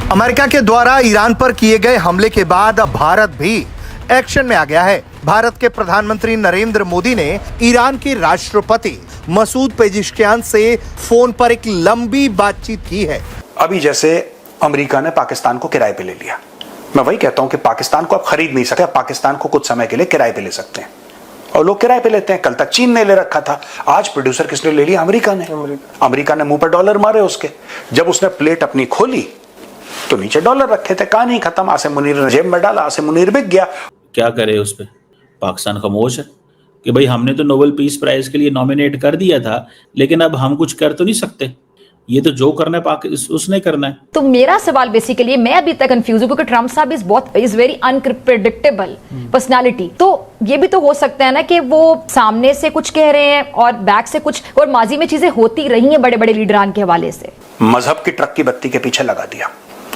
America के द्वारा Iran पर किए गए हमले के बाद अब भारत भी एक्शन में आ गया है। भारत के प्रधानमंत्री नरेंद्र मोदी ने ईरान के राष्ट्रपति मसूद पेजिशकियान से फोन पर एक लंबी बातचीत की है। अभी जैसे अमेरिका ने पाकिस्तान को किराए पे ले लिया, मैं वही कहता हूं कि पाकिस्तान को आप खरीद नहीं सकते, पाकिस्तान को कुछ समय के लिए किराए पे ले सकते हैं और लोग किराए पे लेते हैं। कल तक चीन ने ले रखा था, आज प्रोड्यूसर किसने ले लिया? अमेरिका ने। अमेरिका ने मुंह पर डॉलर मारे उसके। जब उसने प्लेट अपनी खोली तो नीचे डॉलर रखे थे, कहानी खत्म। आसिम मुनीर ने जेब में डाला, आसिम मुनीर बिक गया। क्या करे उस पे? पाकिस्तान खामोश है कि भाई हमने तो नोबेल पीस प्राइज के लिए नॉमिनेट कर दिया था, लेकिन अब हम कुछ कर तो नहीं सकते। ये तो जो करना है उसने करना है। तो मेरा सवाल बेसिकली, मैं अभी तक कंफ्यूज हूं क्योंकि ट्रम्प साहब इज वेरी अनप्रेडिक्टेबल पर्सनालिटी। तो ये भी तो हो सकता है ना कि वो सामने से कुछ कह रहे हैं और बैक से कुछ, और माजी में चीजें होती रही हैं बड़े बड़े लीडरान के हवाले से। मजहब की ट्रक की बत्ती के पीछे लगा दिया,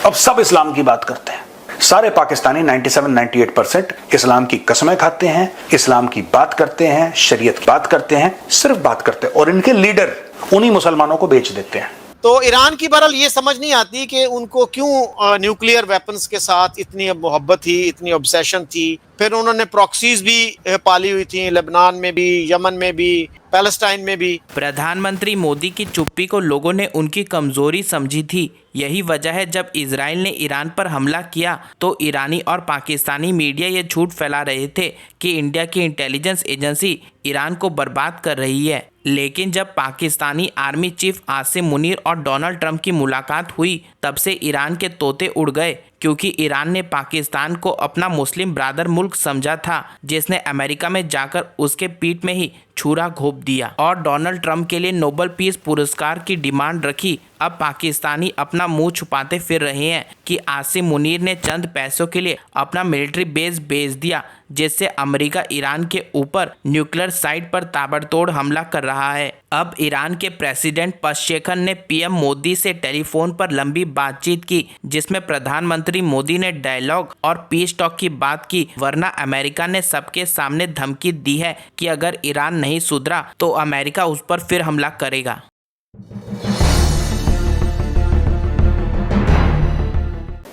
अब सब इस्लाम की बात करते हैं। सारे पाकिस्तानी 97-98% इस्लाम की कसमें खाते हैं, इस्लाम की बात करते हैं, शरीयत बात करते हैं, सिर्फ बात करते हैं, और इनके लीडर उन्हीं मुसलमानों को बेच देते हैं। तो ईरान की बहरहाल ये समझ नहीं आती कि उनको क्यों न्यूक्लियर वेपन्स के साथ इतनी मोहब्बत थी, इतनी ऑब्सेशन थी। फिर उन्होंने प्रॉक्सीज भी पाली हुई थी, लेबनान में भी, यमन में भी, पैलेस्टाइन में भी। प्रधानमंत्री मोदी की चुप्पी को लोगों ने उनकी कमजोरी समझी थी। यही वजह है जब इजराइल ने ईरान पर हमला किया तो ईरानी और पाकिस्तानी मीडिया ये झूठ फैला रहे थे कि इंडिया की इंटेलिजेंस एजेंसी ईरान को बर्बाद कर रही है। लेकिन जब पाकिस्तानी आर्मी चीफ आसिम मुनीर और डोनाल्ड ट्रंप की मुलाकात हुई तब से ईरान के तोते उड़ गए, क्योंकि ईरान ने पाकिस्तान को अपना मुस्लिम ब्रादर मुल्क समझा था जिसने अमेरिका में जाकर उसके पीठ में ही छुरा घोंप दिया और डोनाल्ड ट्रंप के लिए नोबेल पीस पुरस्कार की डिमांड रखी। अब पाकिस्तानी अपना मुंह छुपाते फिर रहे हैं कि आसिम मुनीर ने चंद पैसों के लिए अपना मिलिट्री बेस बेच दिया, जिससे अमेरिका ईरान के ऊपर न्यूक्लियर साइट पर ताबड़तोड़ हमला कर रहा है। अब ईरान के प्रेसिडेंट पशेखन ने पीएम मोदी से टेलीफोन पर लंबी बातचीत की, जिसमें प्रधानमंत्री मोदी ने डायलॉग और पीस टॉक की बात की, वरना अमेरिका ने सबके सामने धमकी दी है कि अगर ईरान नहीं सुधरा तो अमेरिका उस पर फिर हमला करेगा।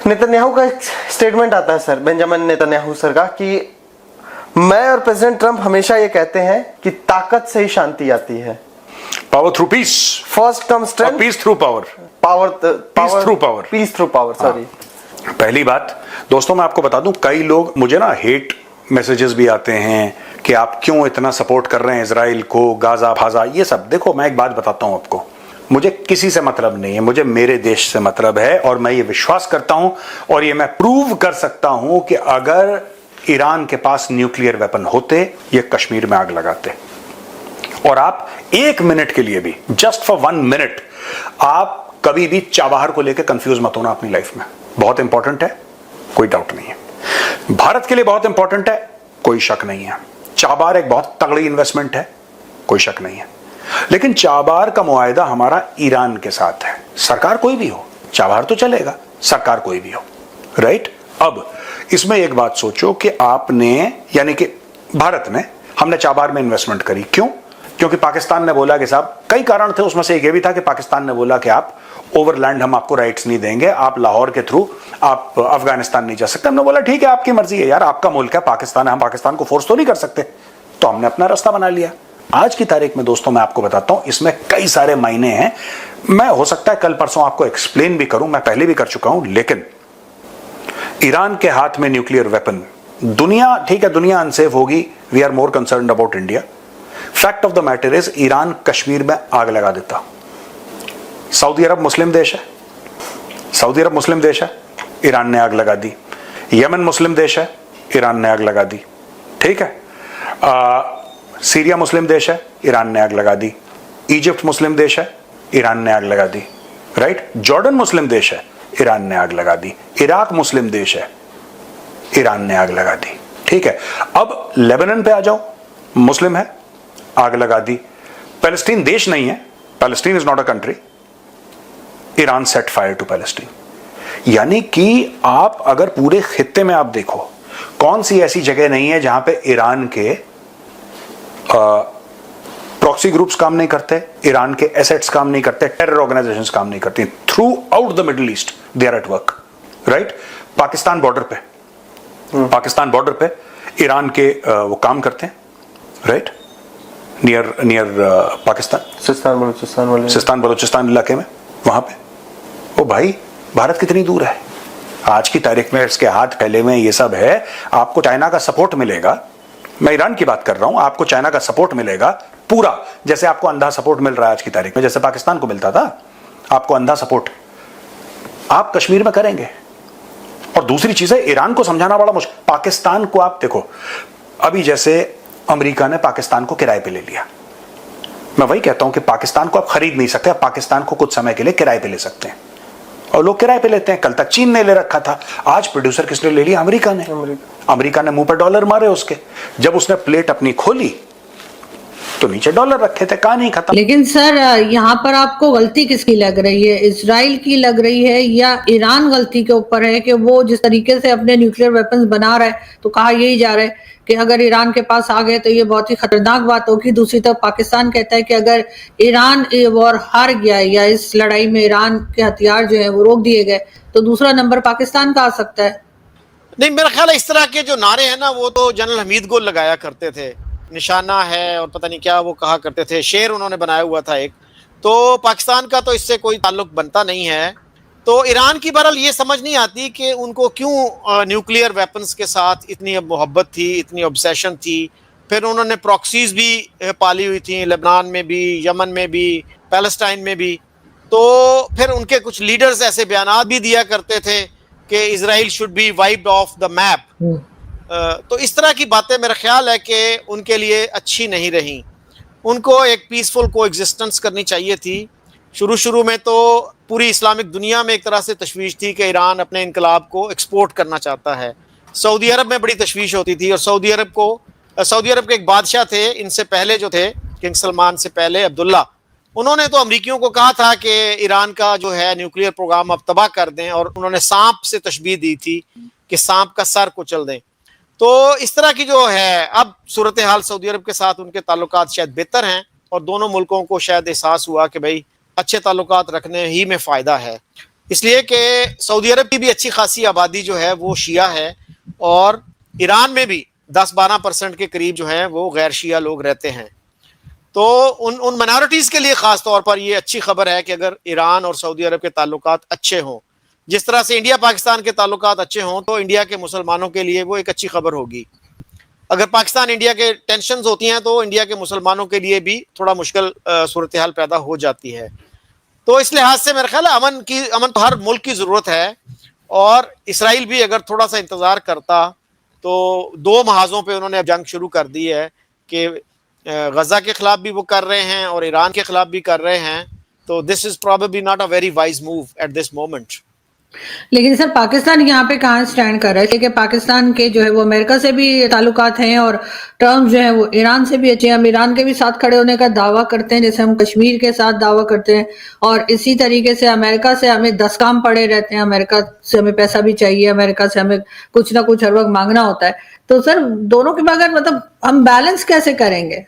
नेतन्याहू का एक स्टेटमेंट आता है सर, बेंजामिन नेतन्याहू सर का, कि मैं और प्रेसिडेंट ट्रंप हमेशा ये कहते हैं कि ताकत से ही शांति आती है। Power through peace, first come strength, peace through power, peace through power. Sorry. पहली बात दोस्तों, मैं आपको बता दूं, कई लोग मुझे ना हेट मैसेजेस भी आते हैं कि आप क्यों इतना सपोर्ट कर रहे हैं इजराइल को, गाजा फाजा, ये सब। देखो, मैं एक बात बताता हूं आपको, मुझे किसी से मतलब नहीं है, मुझे मेरे देश से मतलब है। और मैं ये विश्वास करता हूं और ये मैं प्रूव कर सकता हूं कि अगर ईरान के पास न्यूक्लियर वेपन होते, ये कश्मीर में आग लगाते। और आप एक मिनट के लिए भी, जस्ट फॉर 1 मिनट, आप कभी भी चाबहार को लेकर कंफ्यूज मत होना अपनी लाइफ में। बहुत इंपॉर्टेंट है, कोई डाउट नहीं है। भारत के लिए बहुत इंपॉर्टेंट है, कोई शक नहीं है। चाबहार एक बहुत तगड़ी इन्वेस्टमेंट है, कोई शक नहीं है। लेकिन चाबहार का मुआहदा हमारा ईरान के साथ है। सरकार कोई भी हो, चाबहार तो चलेगा, सरकार कोई भी हो, राइट। अब इसमें एक बात सोचो कि आपने, यानी कि भारत ने, हमने चाबहार में इन्वेस्टमेंट करी। क्यों? क्योंकि पाकिस्तान ने बोला कि साहब, कई कारण थे, उसमें से एक ये भी था कि पाकिस्तान ने बोला कि आप ओवरलैंड हम आपको राइट्स नहीं देंगे, आप लाहौर के थ्रू आप अफगानिस्तान नहीं जा सकते। हमने बोला ठीक है, आपकी मर्जी है यार, आपका मुल्क है पाकिस्तान है, हम पाकिस्तान को फोर्स तो नहीं कर सकते। तो हमने अपना रास्ता बना लिया। आज की तारीख में दोस्तों मैं आपको बताता हूं, इसमें कई सारे मायने हैं। मैं हो सकता है कल परसों आपको एक्सप्लेन भी करूं, मैं पहले भी कर चुका हूं। लेकिन ईरान के हाथ में न्यूक्लियर वेपन, दुनिया, ठीक है, दुनिया अनसेफ होगी, we are more concerned about India. Fact of the matter is, Iran Kashmir में आग लगा देता। सऊदी अरब मुस्लिम देश है, सऊदी अरब मुस्लिम देश है, ईरान ने आग लगा दी। यमन मुस्लिम देश है, ईरान ने आग लगा दी। ठीक है। सीरिया मुस्लिम देश है, ईरान ने आग लगा दी। इजिप्ट मुस्लिम देश है, ईरान ने आग लगा दी, राइट। जॉर्डन मुस्लिम देश है, ईरान ने आग लगा दी। इराक मुस्लिम देश है, ईरान ने आग लगा दी। ठीक है। अब लेबनान पे आ जाओ, मुस्लिम है, आग लगा दी। पैलेस्टीन देश नहीं है, Palestine is not a country, Iran set fire to Palestine. यानी कि आप अगर पूरे खित्ते में आप देखो, कौन सी ऐसी जगह नहीं है जहां पे ईरान के प्रॉक्सी ग्रुप्स काम नहीं करते, ईरान के एसेट्स काम नहीं करते, टेरर ऑर्गेनाइजेशंस काम नहीं करती। Throughout the Middle East they are at work. Right? Pakistan border पे ईरान के वो काम करते हैं, right? Near Pakistan, Sistan Baluchistan इलाके में, वहां पे। ओ भाई, भारत कितनी दूर है आज की तारीख में? इसके हाथ फैले हुए ये सब है। आपको चाइना का सपोर्ट मिलेगा, मैं ईरान की बात कर रहा हूं, आपको चाइना का सपोर्ट मिलेगा पूरा, जैसे आपको अंधा सपोर्ट मिल रहा है आज की तारीख में, जैसे पाकिस्तान को मिलता था आपको अंधा सपोर्ट, आप कश्मीर में करेंगे। और दूसरी चीज है, ईरान को समझाना बड़ा मुश्किल। पाकिस्तान को आप देखो, अभी जैसे अमेरिका ने पाकिस्तान को किराए पे ले लिया, मैं वही कहता हूं कि पाकिस्तान को आप खरीद नहीं सकते, आप पाकिस्तान को कुछ समय के लिए किराए पे ले सकते हैं, और लोग किराए पे लेते हैं। कल तक चीन ने ले रखा था, आज प्रोड्यूसर किसने ले लिया? अमेरिका ने मुंह पर डॉलर मारे उसके। जब उसने प्लेट अपनी खोली तो नीचे डॉलर रखे थे, कहानी खत्म। लेकिन सर, यहाँ पर आपको गलती किसकी लग रही है? इजराइल की लग रही है या ईरान गलती के ऊपर है कि वो जिस तरीके से अपने न्यूक्लियर वेपन्स बना रहा है, तो कहा यही जा रहा है कि अगर ईरान के पास आ गए तो ये बहुत ही खतरनाक बात होगी। दूसरी तरफ पाकिस्तान कहता है कि अगर ईरान ये वॉर हार गया या इस लड़ाई में ईरान के हथियार जो है वो रोक दिए गए तो दूसरा नंबर पाकिस्तान का आ सकता है। नहीं, मेरा ख्याल है इस तरह के जो नारे हैं ना, वो तो जनरल हमीद गोल लगाया करते थे, निशाना है और पता नहीं क्या वो कहा करते थे, शेर उन्होंने बनाया हुआ था एक। तो पाकिस्तान का तो इससे कोई ताल्लुक बनता नहीं है। तो ईरान की बहरहाल ये समझ नहीं आती कि उनको क्यों न्यूक्लियर वेपन्स के साथ इतनी मोहब्बत थी, इतनी ऑब्सेशन थी। फिर उन्होंने प्रॉक्सीज भी पाली हुई थी, लेबनान में भी, यमन में भी, पैलेस्टाइन में भी। तो फिर उनके कुछ लीडर्स ऐसे बयान भी दिया करते थे कि Israel should be wiped off the map. तो इस तरह की बातें मेरा ख्याल है कि उनके लिए अच्छी नहीं रही। उनको एक पीसफुल कोएग्जिस्टेंस करनी चाहिए थी। शुरू में तो पूरी इस्लामिक दुनिया में एक तरह से तशवीश थी कि ईरान अपने इनकलाब को एक्सपोर्ट करना चाहता है। सऊदी अरब में बड़ी तशवीश होती थी, और सऊदी अरब के एक बादशाह थे इनसे पहले जो थे, किंग सलमान से पहले, अब्दुल्ला, उन्होंने तो अमरीकियों को कहा था कि ईरान का जो है न्यूक्लियर प्रोग्राम अब तबाह कर दें, और उन्होंने सांप से तशबीह दी थी कि सांप का सर कुचल दें। तो इस तरह की जो है अब सूरत हाल सऊदी अरब के साथ उनके ताल्लुकात शायद बेहतर हैं, और दोनों मुल्कों को शायद एहसास हुआ कि भाई अच्छे ताल्लुकात रखने ही में फ़ायदा है। इसलिए कि सऊदी अरब की भी अच्छी खासी आबादी जो है वो शिया है, और ईरान में भी 10-12% के करीब जो है वो गैर शिया लोग रहते हैं। तो उन माइनॉरिटीज़ के लिए ख़ास तौर पर ये अच्छी खबर है कि अगर ईरान और सऊदी अरब के ताल्लुकात अच्छे हों, जिस तरह से इंडिया पाकिस्तान के ताल्लुकात अच्छे हों, तो इंडिया के मुसलमानों के लिए वो एक अच्छी खबर होगी। अगर पाकिस्तान इंडिया के टेंशन्स होती हैं तो इंडिया के मुसलमानों के लिए भी थोड़ा मुश्किल सूरत हाल पैदा हो जाती है। तो इस लिहाज से मेरा ख्याल है अमन तो हर मुल्क की ज़रूरत है, और इसराइल भी अगर थोड़ा सा इंतज़ार करता तो 2 महाज़ों पे उन्होंने अब जंग शुरू कर दी है कि गज़ा के ख़िलाफ़ भी वो कर रहे हैं और ईरान के ख़िलाफ़ भी कर रहे हैं। तो this is probably not a very wise move at this moment. लेकिन सर, पाकिस्तान यहाँ पे कहाँ स्टैंड कर रहा है? क्योंकि पाकिस्तान के जो है वो अमेरिका से भी ताल्लुकात हैं, और टर्म्स जो है वो ईरान से भी अच्छे हैं। हम ईरान के भी साथ खड़े होने का दावा करते हैं, जैसे हम कश्मीर के साथ दावा करते हैं, और इसी तरीके से अमेरिका से हमें 10 काम पड़े रहते हैं। अमेरिका से हमें पैसा भी चाहिए, अमेरिका से हमें कुछ ना कुछ हर वक्त मांगना होता है। तो सर, दोनों के बगैर मतलब हम बैलेंस कैसे करेंगे?